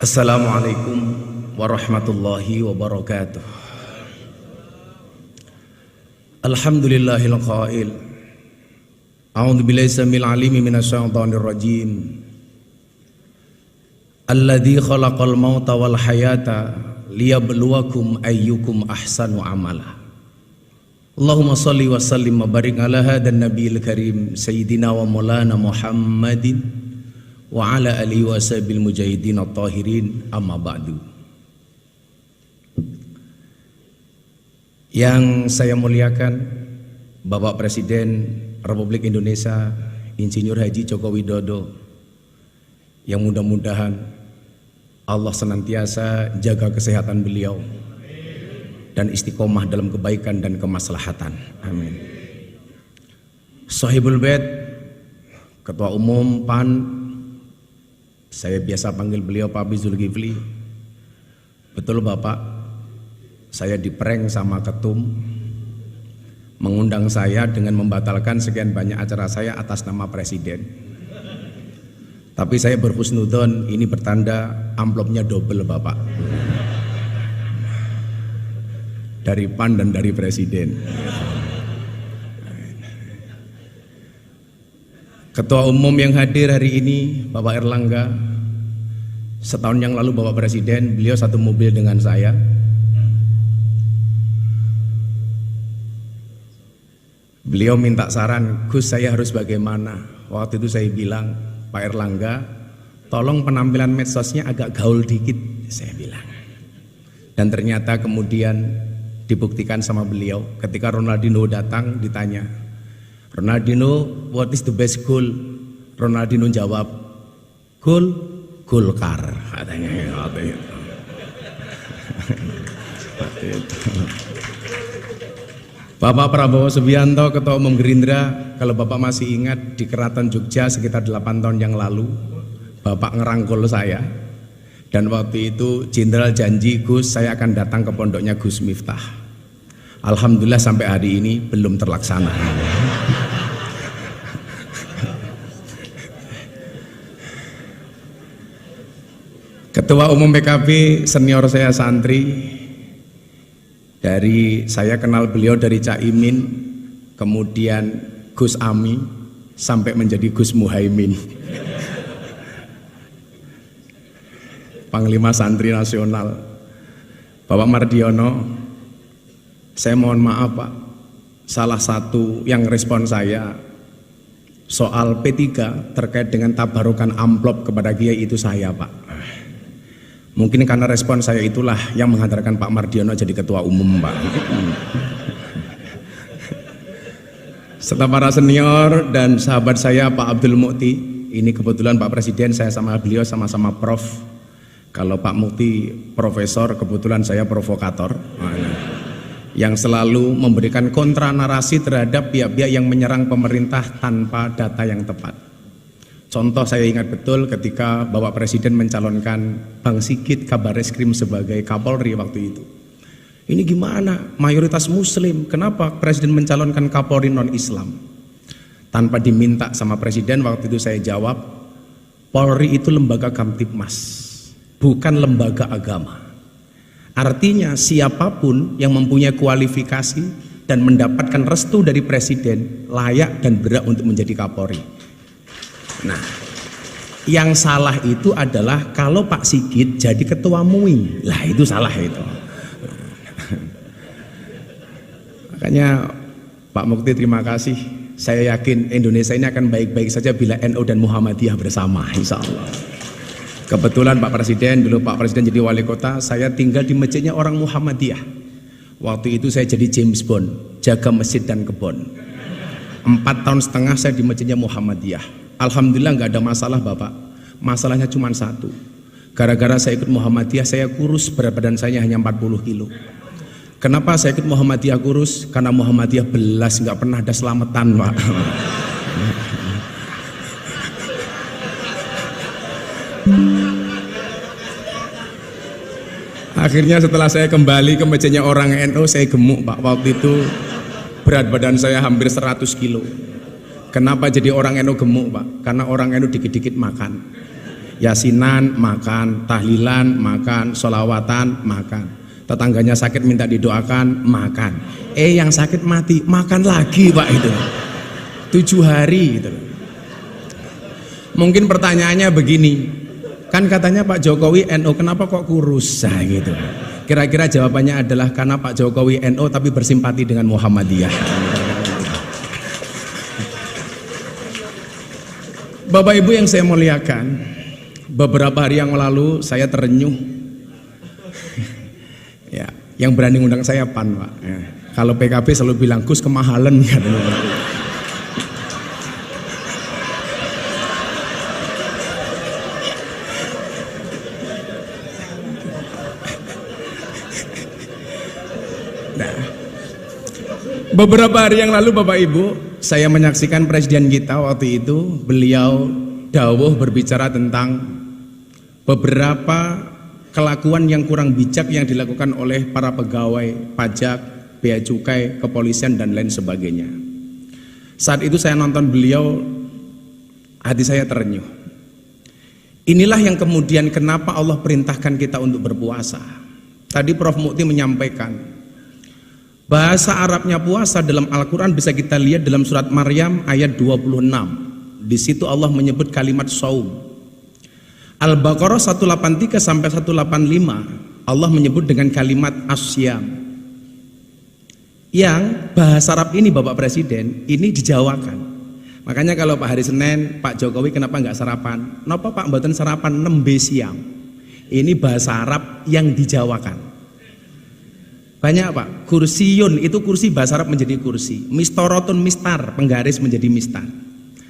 Assalamualaikum warahmatullahi wabarakatuh. Alhamdulillahil qail. A'udzu billahi samil alimi minasyaitonir rajim. Alladzi khalaqal mauta wal hayata liyabluwakum ayyukum ahsanu amala. Allahumma shalli wa sallim wa barik ala hadan nabiyil karim sayyidina wa maulana Muhammadin wa ala alihi wa sahbihi mujahidin at-tahirin, amma ba'du. Yang saya muliakan Bapak Presiden Republik Indonesia Insinyur Haji Joko Widodo, yang mudah-mudahan Allah senantiasa jaga kesehatan beliau dan istiqomah dalam kebaikan dan kemaslahatan. Amin. Sahibul Bait, Ketua Umum PAN, saya biasa panggil beliau Pak Abi Zulkifli. Betul Bapak, saya diprank sama ketum, mengundang saya dengan membatalkan sekian banyak acara saya atas nama Presiden. Tapi saya berhusnudzon, ini bertanda amplopnya double Bapak, dari PAN dan dari Presiden. Ketua Umum yang hadir hari ini Bapak Erlangga, setahun yang lalu Bapak Presiden, beliau satu mobil dengan saya. Beliau minta saran, Gus saya harus bagaimana? Waktu itu saya bilang, Pak Erlangga, tolong penampilan medsosnya agak gaul dikit, saya bilang. Dan ternyata kemudian dibuktikan sama beliau. Ketika Ronaldinho datang ditanya, Ronaldinho, what is the best goal? Ronaldinho jawab, goal Golkar, katanya. Bapak Prabowo Subianto, Ketua Umum Gerindra, kalau Bapak masih ingat di Keraton Jogja sekitar 8 tahun yang lalu, Bapak ngerangkul saya. Dan waktu itu Jenderal janji, Gus saya akan datang ke pondoknya Gus Miftah. Alhamdulillah sampai hari ini belum terlaksana. Ketua Umum PKB senior saya santri, dari saya kenal beliau dari Caimin, kemudian Gus Ami, sampai menjadi Gus Muhaimin. Panglima Santri Nasional, Bapak Mardiono, saya mohon maaf Pak, salah satu yang respon saya soal P3 terkait dengan tabarukan amplop kepada Kiai itu saya Pak. Mungkin karena respon saya itulah yang menghantarkan Pak Mardiono jadi Ketua Umum Pak. Serta para senior dan sahabat saya Pak Abdul Mukti, ini kebetulan Pak Presiden saya sama beliau sama-sama prof. Kalau Pak Mukti profesor, kebetulan saya provokator, yang selalu memberikan kontra narasi terhadap pihak-pihak yang menyerang pemerintah tanpa data yang tepat. Contoh saya ingat betul ketika Bapak Presiden mencalonkan Bang Sigit Kabareskrim sebagai Kapolri waktu itu. Ini gimana? Mayoritas Muslim, kenapa Presiden mencalonkan Kapolri non-Islam? Tanpa diminta sama Presiden, waktu itu saya jawab, Polri itu lembaga Kamtibmas, bukan lembaga agama. Artinya siapapun yang mempunyai kualifikasi dan mendapatkan restu dari Presiden layak dan berhak untuk menjadi Kapolri. Nah, yang salah itu adalah kalau Pak Sigit jadi ketua MUI, lah itu salah itu. Makanya Pak Mukti terima kasih. Saya yakin Indonesia ini akan baik-baik saja bila NU dan Muhammadiyah bersama, insya Allah. Kebetulan Pak Presiden, dulu Pak Presiden jadi wali kota, saya tinggal di masjidnya orang Muhammadiyah. Waktu itu saya jadi James Bond, jaga masjid dan kebon. 4,5 tahun saya di masjidnya Muhammadiyah. Alhamdulillah nggak ada masalah Bapak. Masalahnya cuma satu. Gara-gara saya ikut Muhammadiyah, saya kurus, berat badan saya hanya 40 kilo. Kenapa saya ikut Muhammadiyah kurus? Karena Muhammadiyah belas, nggak pernah ada selamatan Pak. Akhirnya setelah saya kembali ke masjidnya orang NU, saya gemuk Pak. Waktu itu berat badan saya hampir 100 kilo. Kenapa jadi orang NU gemuk Pak? Karena orang NU dikit-dikit makan. Yasinan makan, tahlilan makan, sholawatan makan. Tetangganya sakit minta didoakan makan. Yang sakit mati makan lagi Pak itu. 7 hari gitu. Mungkin pertanyaannya begini, kan katanya Pak Jokowi NU, kenapa kok kurus? Nah, gitu. Kira-kira jawabannya adalah karena Pak Jokowi NU tapi bersimpati dengan Muhammadiyah. Bapak Ibu yang saya muliakan, beberapa hari yang lalu saya terenyuh. Ya, yang berani ngundang saya PAN Pak. Ya. Kalau PKB selalu bilang Gus kemahalan katanya. Beberapa hari yang lalu Bapak Ibu, saya menyaksikan presiden kita waktu itu, beliau dawuh berbicara tentang beberapa kelakuan yang kurang bijak yang dilakukan oleh para pegawai pajak, bea cukai, kepolisian dan lain sebagainya. Saat itu saya nonton beliau, hati saya terenyuh. Inilah yang kemudian kenapa Allah perintahkan kita untuk berpuasa. Tadi Prof Mukti menyampaikan bahasa Arabnya puasa dalam Al-Quran bisa kita lihat dalam surat Maryam ayat 26. Di situ Allah menyebut kalimat saum. Al-Baqarah 183 sampai 185 Allah menyebut dengan kalimat asyam. Yang bahasa Arab ini Bapak Presiden ini dijawakan. Makanya kalau Pak hari Senin Pak Jokowi kenapa nggak sarapan? Napa Pak mboten sarapan nembe siang? Ini bahasa Arab yang dijawakan. Banyak Pak, kursiyun itu kursi bahasa Arab menjadi kursi, mistorotun mistar, penggaris menjadi mistar.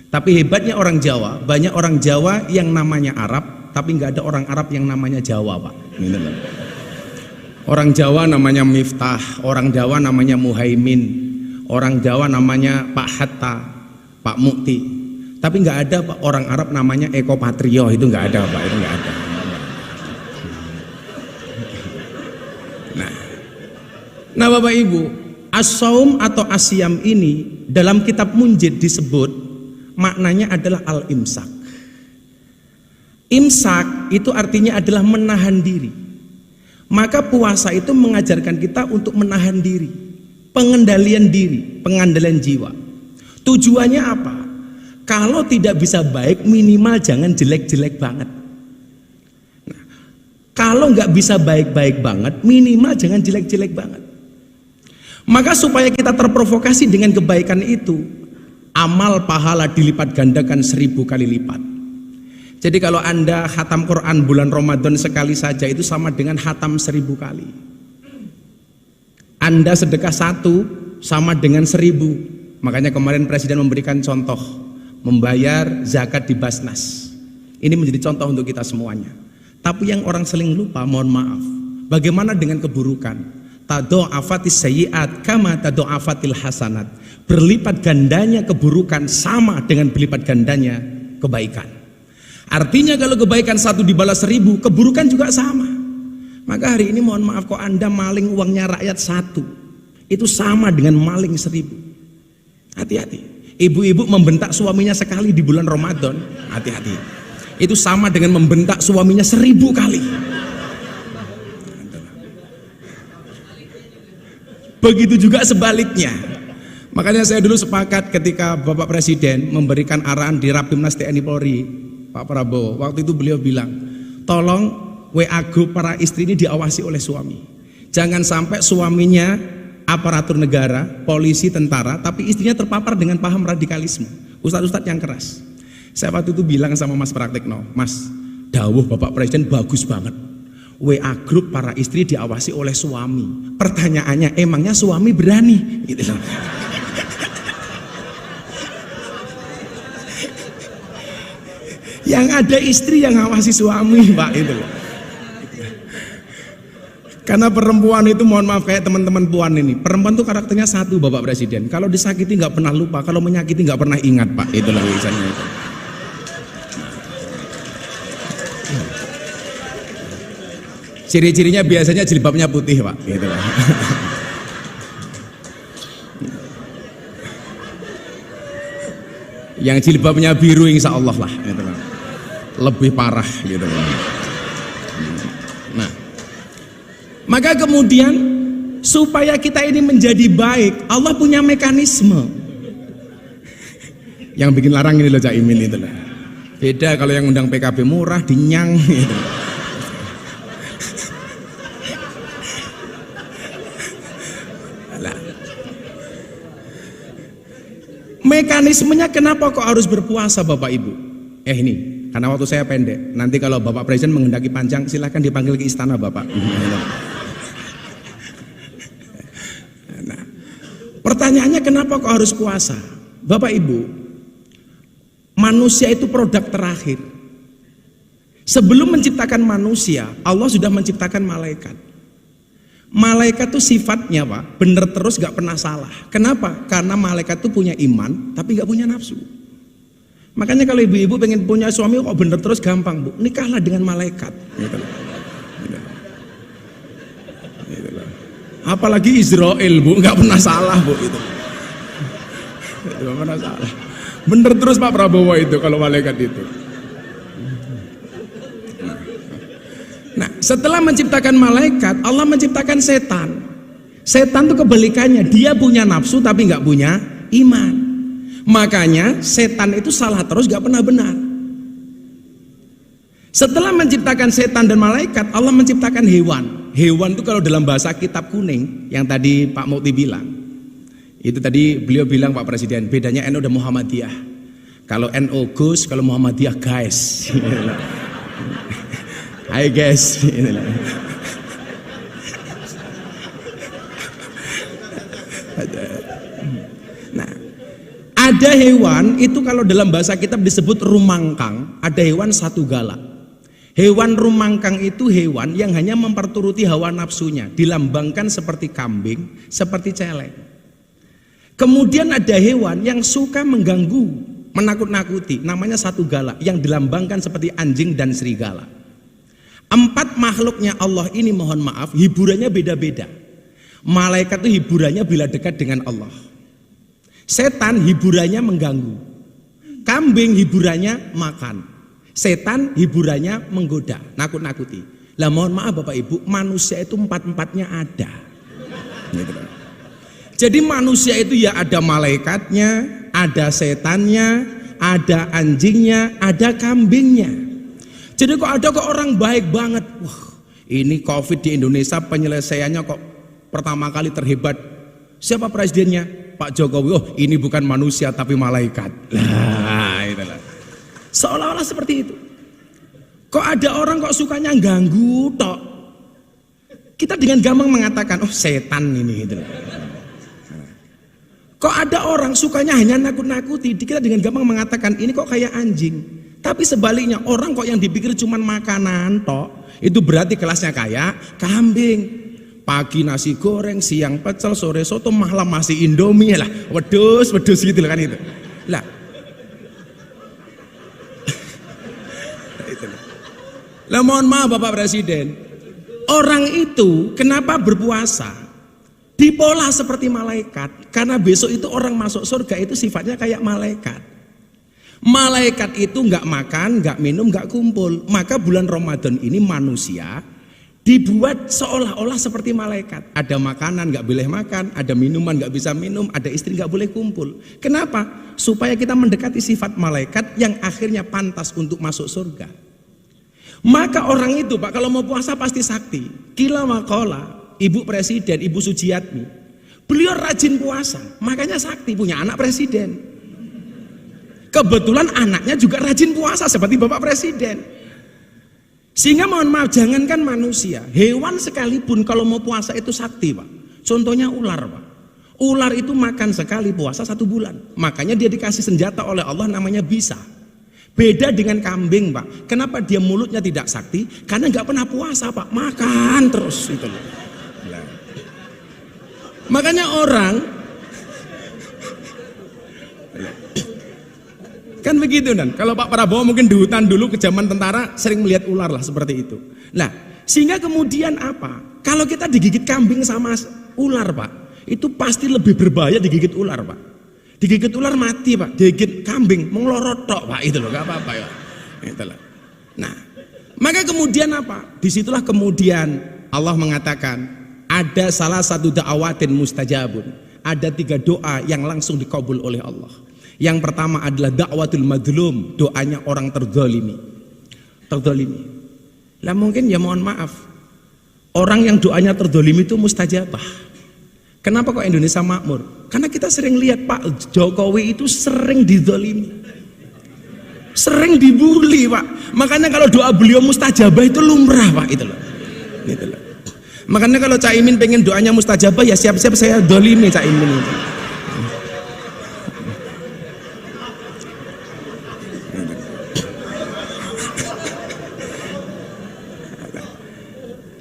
Tapi hebatnya orang Jawa, banyak orang Jawa yang namanya Arab, tapi nggak ada orang Arab yang namanya Jawa Pak. Orang Jawa namanya Miftah, orang Jawa namanya Muhaimin, orang Jawa namanya Pak Hatta, Pak Mukti. Tapi nggak ada Pak orang Arab namanya Eko Patrio, itu nggak ada Pak, itu nggak ada. Nah Bapak Ibu, as-saum atau asyam ini dalam kitab Munjid disebut maknanya adalah al-imsak. Imsak itu artinya adalah menahan diri. Maka puasa itu mengajarkan kita untuk menahan diri, pengendalian diri, pengandalian jiwa. Tujuannya apa? Kalau tidak bisa baik minimal jangan jelek-jelek banget. Nah, kalau nggak bisa baik-baik banget minimal jangan jelek-jelek banget. Maka supaya kita terprovokasi dengan kebaikan itu, amal pahala dilipat gandakan 1000 kali lipat. Jadi kalau Anda khatam Quran bulan Ramadan sekali saja itu sama dengan khatam 1000 kali. Anda sedekah 1 sama dengan 1000. Makanya kemarin Presiden memberikan contoh membayar zakat di Basnas. Ini menjadi contoh untuk kita semuanya. Tapi yang orang sering lupa, mohon maaf, bagaimana dengan keburukan? Tado'afatis sayyi'at kama tado'afatil hasanat. Berlipat gandanya keburukan sama dengan berlipat gandanya kebaikan. Artinya kalau kebaikan 1 dibalas 1000, keburukan juga sama. Maka hari ini mohon maaf kok Anda maling uangnya rakyat 1, itu sama dengan maling 1000. Hati-hati. Ibu-ibu membentak suaminya sekali di bulan Ramadan, hati-hati. Itu sama dengan membentak suaminya 1000 kali. Begitu juga sebaliknya. Makanya saya dulu sepakat ketika Bapak Presiden memberikan arahan di Rapimnas TNI Polri, Pak Prabowo, waktu itu beliau bilang, tolong WA grup para istri ini diawasi oleh suami. Jangan sampai suaminya aparatur negara, polisi, tentara, tapi istrinya terpapar dengan paham radikalisme, ustadz-ustadz yang keras. Saya waktu itu bilang sama Mas Praktekno, Mas, dawuh Bapak Presiden bagus banget. WA grup para istri diawasi oleh suami. Pertanyaannya, emangnya suami berani? Gitu loh. Yang ada istri yang ngawasi suami, Pak, itu loh. Karena perempuan itu, mohon maaf kayak teman-teman puan ini, perempuan tuh karakternya satu Bapak Presiden. Kalau disakiti nggak pernah lupa, kalau menyakiti nggak pernah ingat Pak. Itulah misalnya itu. Ciri-cirinya biasanya jilbabnya putih Pak. Itulah. Yang jilbabnya biru insya Allah lah. Itulah. lebih parah gitu. Nah, maka kemudian supaya kita ini menjadi baik, Allah punya mekanisme. Yang bikin larang ini loh Cak Imin itu loh. Beda kalau yang undang PKB murah dinyang gitu. Mekanismenya kenapa kok harus berpuasa Bapak Ibu? Ini karena waktu saya pendek. Nanti kalau Bapak Presiden menghendaki panjang, silahkan dipanggil ke istana Bapak. Nah, pertanyaannya kenapa kok harus puasa? Bapak Ibu, manusia itu produk terakhir. Sebelum menciptakan manusia, Allah sudah menciptakan malaikat. Malaikat itu sifatnya Pak, bener terus gak pernah salah. Kenapa? Karena malaikat itu punya iman, tapi gak punya nafsu. Makanya kalau ibu-ibu pengen punya suami kok bener terus gampang Bu, nikahlah dengan malaikat. Gitu. Apalagi Israel Bu, gak pernah salah Bu itu. Gak pernah salah. Bener terus Pak Prabowo itu kalau malaikat itu. Nah, setelah menciptakan malaikat, Allah menciptakan setan. Setan itu kebalikannya, dia punya nafsu tapi nggak punya iman. Makanya setan itu salah terus, nggak pernah benar. Setelah menciptakan setan dan malaikat, Allah menciptakan hewan. Hewan itu kalau dalam bahasa kitab kuning, yang tadi Pak Mukti bilang, itu tadi beliau bilang Pak Presiden, bedanya NU dan Muhammadiyah. Kalau NU Gus, kalau Muhammadiyah guys. Hai guys, nah, ada hewan itu kalau dalam bahasa kitab disebut rumangkang. Ada hewan satu gala. Hewan rumangkang itu hewan yang hanya memperturuti hawa nafsunya, dilambangkan seperti kambing, seperti celeng. Kemudian ada hewan yang suka mengganggu, menakut-nakuti, namanya satu gala, yang dilambangkan seperti anjing dan serigala. Empat makhluknya Allah ini mohon maaf hiburannya beda-beda. Malaikat itu hiburannya bila dekat dengan Allah. Setan hiburannya mengganggu. Kambing hiburannya makan. Setan hiburannya menggoda, nakut-nakuti. Lah mohon maaf Bapak Ibu, manusia itu empat-empatnya ada. Jadi manusia itu ya ada malaikatnya, ada setannya, ada anjingnya, ada kambingnya. Jadi kok ada kok orang baik banget. Wah, ini COVID di Indonesia penyelesaiannya kok pertama kali terhebat. Siapa presidennya? Pak Jokowi. Oh, ini bukan manusia tapi malaikat. Lah, itulah. Seolah-olah seperti itu. Kok ada orang kok sukanya ganggu tok. Kita dengan gampang mengatakan, oh setan ini gitu. Kok ada orang sukanya hanya nakut-nakuti. Kita dengan gampang mengatakan ini kok kayak anjing. Tapi sebaliknya orang kok yang dipikir cuma makanan tok, itu berarti kelasnya kayak kambing. Pagi nasi goreng, siang pecel, sore soto, malam masih Indomie lah. Wedus gitu kan itu. Lah. Lah mohon maaf Bapak Presiden. Orang itu kenapa berpuasa? Dipola seperti malaikat. Karena besok itu orang masuk surga itu sifatnya kayak malaikat. Malaikat itu nggak makan, nggak minum, nggak kumpul. Maka bulan Ramadan ini manusia dibuat seolah-olah seperti malaikat. Ada makanan nggak boleh makan, ada minuman nggak bisa minum, ada istri nggak boleh kumpul. Kenapa? Supaya kita mendekati sifat malaikat yang akhirnya pantas untuk masuk surga. Maka orang itu Pak kalau mau puasa pasti sakti. Kila makola, Ibu Presiden, Ibu Sujiatmi, beliau rajin puasa, makanya sakti, punya anak presiden. Kebetulan anaknya juga rajin puasa seperti Bapak Presiden. Sehingga mohon maaf, jangankan manusia, hewan sekalipun kalau mau puasa itu sakti Pak. Contohnya ular Pak. Ular itu makan sekali puasa 1 bulan. Makanya dia dikasih senjata oleh Allah namanya bisa. Beda dengan kambing Pak. Kenapa dia mulutnya tidak sakti? Karena nggak pernah puasa Pak. Makan terus itu loh. Makanya orang kan begitu kan. Kalau Pak Prabowo mungkin di hutan dulu ke zaman tentara sering melihat ular lah seperti itu. Nah, sehingga kemudian apa? Kalau kita digigit kambing sama ular Pak, itu pasti lebih berbahaya digigit ular Pak. Digigit ular mati Pak, digigit kambing menglorot tok Pak, itu loh, gak apa-apa ya. Itulah. Nah, maka kemudian apa? Disitulah kemudian Allah mengatakan ada salah satu da'awatin mustajabun. Ada 3 doa yang langsung dikabul oleh Allah. Yang pertama adalah da'watul madlum, doanya orang terzalimi. Lah mungkin ya mohon maaf, orang yang doanya terzalimi itu mustajabah. Kenapa kok Indonesia makmur? Karena kita sering lihat Pak Jokowi itu sering dizalimi, sering dibully Pak. Makanya kalau doa beliau mustajabah itu lumrah Pak, itu loh. Gitu loh. Makanya kalau Cak Imin pengen doanya mustajabah ya siap-siap saya dolimi Cak Imin itu.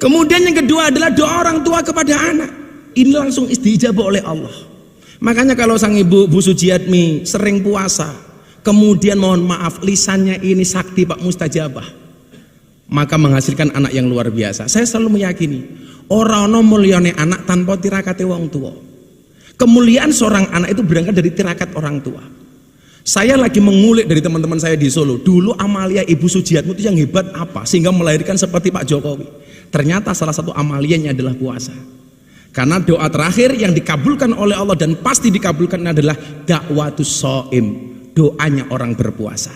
Kemudian yang kedua adalah doa orang tua kepada anak. Ini langsung istijabah oleh Allah. Makanya kalau sang ibu Bu Sujiatmi sering puasa, kemudian mohon maaf lisannya ini sakti Pak mustajabah, maka menghasilkan anak yang luar biasa. Saya selalu meyakini orang mulyane anak tanpa tirakate wong tua. Kemuliaan seorang anak itu berangkat dari tirakat orang tua. Saya lagi mengulik dari teman-teman saya di Solo. Dulu amalia Ibu Sujiatmi itu yang hebat apa sehingga melahirkan seperti Pak Jokowi. Ternyata salah satu amalianya adalah puasa. Karena doa terakhir yang dikabulkan oleh Allah dan pasti dikabulkan adalah da'watus shaim, doanya orang berpuasa.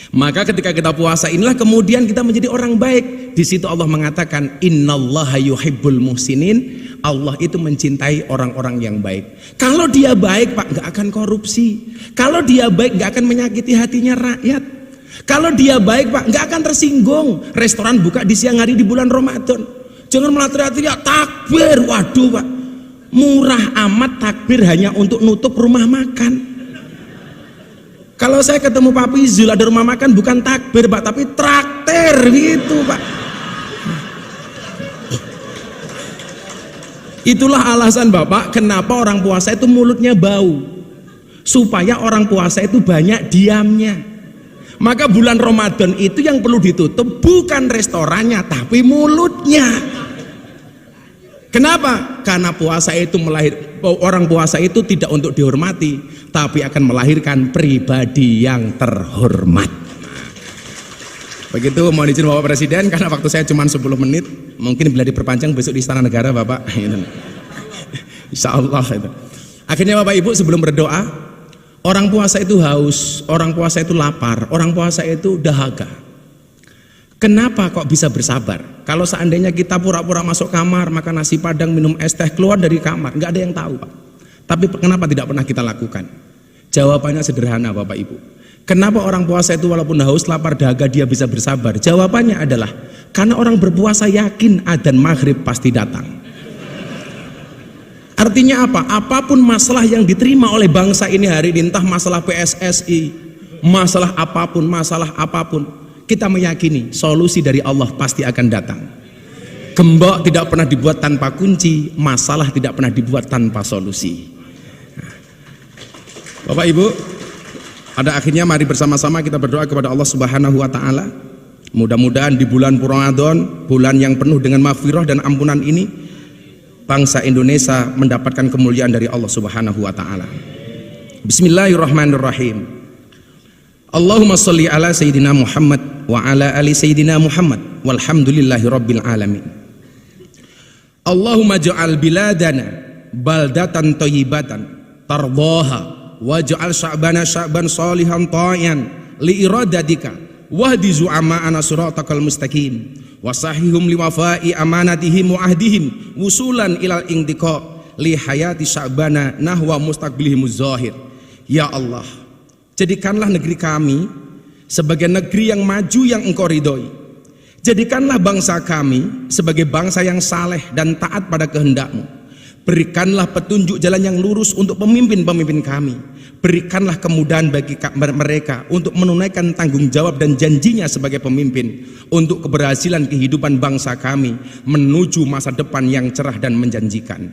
Maka ketika kita puasa inilah kemudian kita menjadi orang baik. Di situ Allah mengatakan innallaha yuhibbul muhsinin. Allah itu mencintai orang-orang yang baik. Kalau dia baik Pak nggak akan korupsi. Kalau dia baik nggak akan menyakiti hatinya rakyat. Kalau dia baik Pak nggak akan tersinggung. Restoran buka di siang hari di bulan Ramadan. Jangan malah teriak-teriak takbir. Waduh Pak, murah amat takbir hanya untuk nutup rumah makan. Kalau saya ketemu Pak Pizul ada rumah makan bukan takbir Pak, tapi traktir gitu Pak. Itulah alasan Bapak kenapa orang puasa itu mulutnya bau, supaya orang puasa itu banyak diamnya. Maka bulan Ramadan itu yang perlu ditutup bukan restorannya tapi mulutnya. Kenapa? Karena puasa itu orang puasa itu tidak untuk dihormati, tapi akan melahirkan pribadi yang terhormat. Begitu mohon izin Bapak Presiden, karena waktu saya cuma 10 menit, mungkin bila diperpanjang besok di Istana Negara Bapak. Insya Allah itu. Akhirnya Bapak Ibu sebelum berdoa, orang puasa itu haus, orang puasa itu lapar, orang puasa itu dahaga. Kenapa kok bisa bersabar? Kalau seandainya kita pura-pura masuk kamar, makan nasi padang, minum es teh, keluar dari kamar, nggak ada yang tahu Pak. Tapi kenapa tidak pernah kita lakukan? Jawabannya sederhana Bapak Ibu. Kenapa orang puasa itu walaupun haus, lapar, dahaga dia bisa bersabar? Jawabannya adalah karena orang berpuasa yakin adzan maghrib pasti datang. Artinya apa? Apapun masalah yang diterima oleh bangsa ini hari ini, entah masalah PSSI, masalah apapun, kita meyakini solusi dari Allah pasti akan datang. Gembok tidak pernah dibuat tanpa kunci, masalah tidak pernah dibuat tanpa solusi. Bapak Ibu, pada akhirnya mari bersama-sama kita berdoa kepada Allah Subhanahu wa taala. Mudah-mudahan di bulan Ramadan, bulan yang penuh dengan maghfirah dan ampunan ini, bangsa Indonesia mendapatkan kemuliaan dari Allah Subhanahu wa taala. Bismillahirrahmanirrahim. Allahumma sholli ala sayyidina Muhammad wa ala ali sayyidina Muhammad walhamdulillahi rabbil alamin. Allahumma ja'al biladana baldatan thayyibatan tardaha waj'al sya'bana sya'ban shalihan ta'ian li iradatika wahdi zu'ama'ana siratakal mustaqim wasahihum liwafa'i amanatihim wa ahdihim wusulan ilal intiqa li hayati sya'bana nahwa mustaqbilihimuz zahir. Ya Allah, jadikanlah negeri kami sebagai negeri yang maju yang Engkau ridhoi. Jadikanlah bangsa kami sebagai bangsa yang saleh dan taat pada kehendak-Mu. Berikanlah petunjuk jalan yang lurus untuk pemimpin-pemimpin kami. Berikanlah kemudahan bagi mereka untuk menunaikan tanggung jawab dan janjinya sebagai pemimpin untuk keberhasilan kehidupan bangsa kami menuju masa depan yang cerah dan menjanjikan.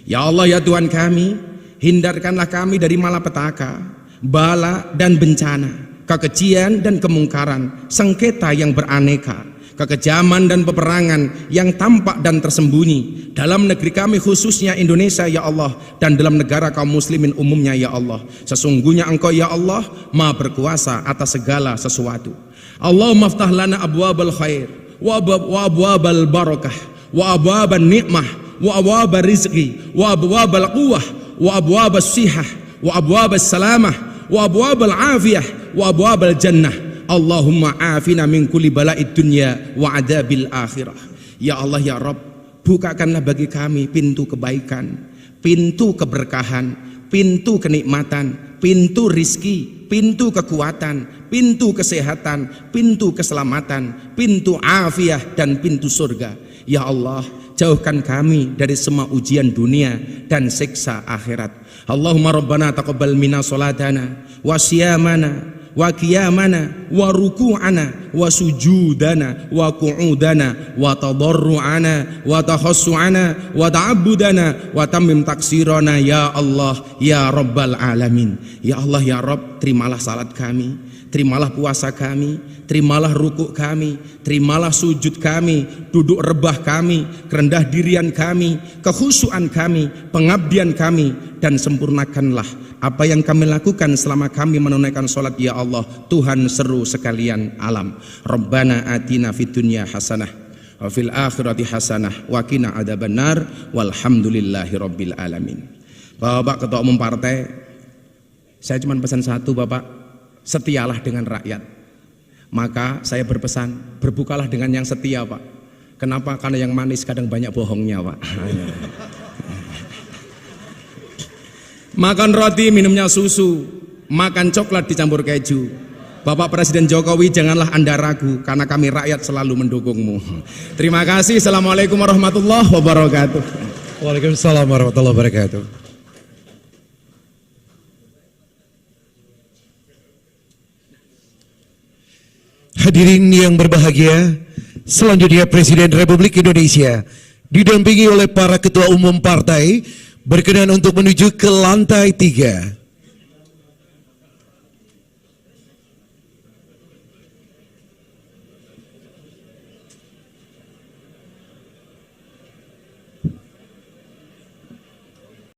Ya Allah ya Tuhan kami, hindarkanlah kami dari malapetaka, bala dan bencana, kekejian dan kemungkaran, sengketa yang beraneka, kekejaman dan peperangan yang tampak dan tersembunyi dalam negeri kami khususnya Indonesia ya Allah, dan dalam negara kaum muslimin umumnya ya Allah. Sesungguhnya Engkau ya Allah Maha berkuasa atas segala sesuatu. Allahumma aftah lana abwabal khair wa abwabal barakah wa abwabal ni'mah wa abwabal rizqi wa abwabal quwwah wa abwabal sihah wa abwabal salamah wa abwabal afiyah wa abwabal jannah. Allahumma afina min kulli bala'id dunya wa adabil akhirah. Ya Allah ya Rabb, bukakanlah bagi kami pintu kebaikan, pintu keberkahan, pintu kenikmatan, pintu rizki, pintu kekuatan, pintu kesehatan, pintu keselamatan, pintu afiah, dan pintu surga. Ya Allah, jauhkan kami dari semua ujian dunia dan siksa akhirat. Allahumma rabbana taqabbal minna salatana wa siyamana wa qiyamana wa ruku'ana wa sujudana wa qu'udana wa tadarru'ana wa takhassu'ana wa ta'abbudana wa tammim taksirana ya Allah ya Rabbal alamin. Ya Allah ya Rabb, terimalah salat kami, terimalah puasa kami, terimalah rukuk kami, terimalah sujud kami, duduk rebah kami, kerendah dirian kami, kekhusyuan kami, pengabdian kami, dan sempurnakanlah apa yang kami lakukan selama kami menunaikan sholat ya Allah, Tuhan seru sekalian alam. Rabbana atina fid dunya hasanah wa fil akhirati hasanah wa qina adzabannar walhamdulillahi rabbil alamin. Bapak Ketua Umum Partai, saya cuma pesan satu Bapak, setialah dengan rakyat. Maka saya berpesan, berbukalah dengan yang setia Pak. Kenapa? Karena yang manis kadang banyak bohongnya Pak. Makan roti, minumnya susu, makan coklat dicampur keju. Bapak Presiden Jokowi, janganlah Anda ragu, karena kami rakyat selalu mendukungmu. Terima kasih. Assalamualaikum warahmatullahi wabarakatuh. Waalaikumsalam warahmatullahi wabarakatuh. Hadirin yang berbahagia, selanjutnya Presiden Republik Indonesia didampingi oleh para ketua umum partai berkenan untuk menuju ke lantai 3.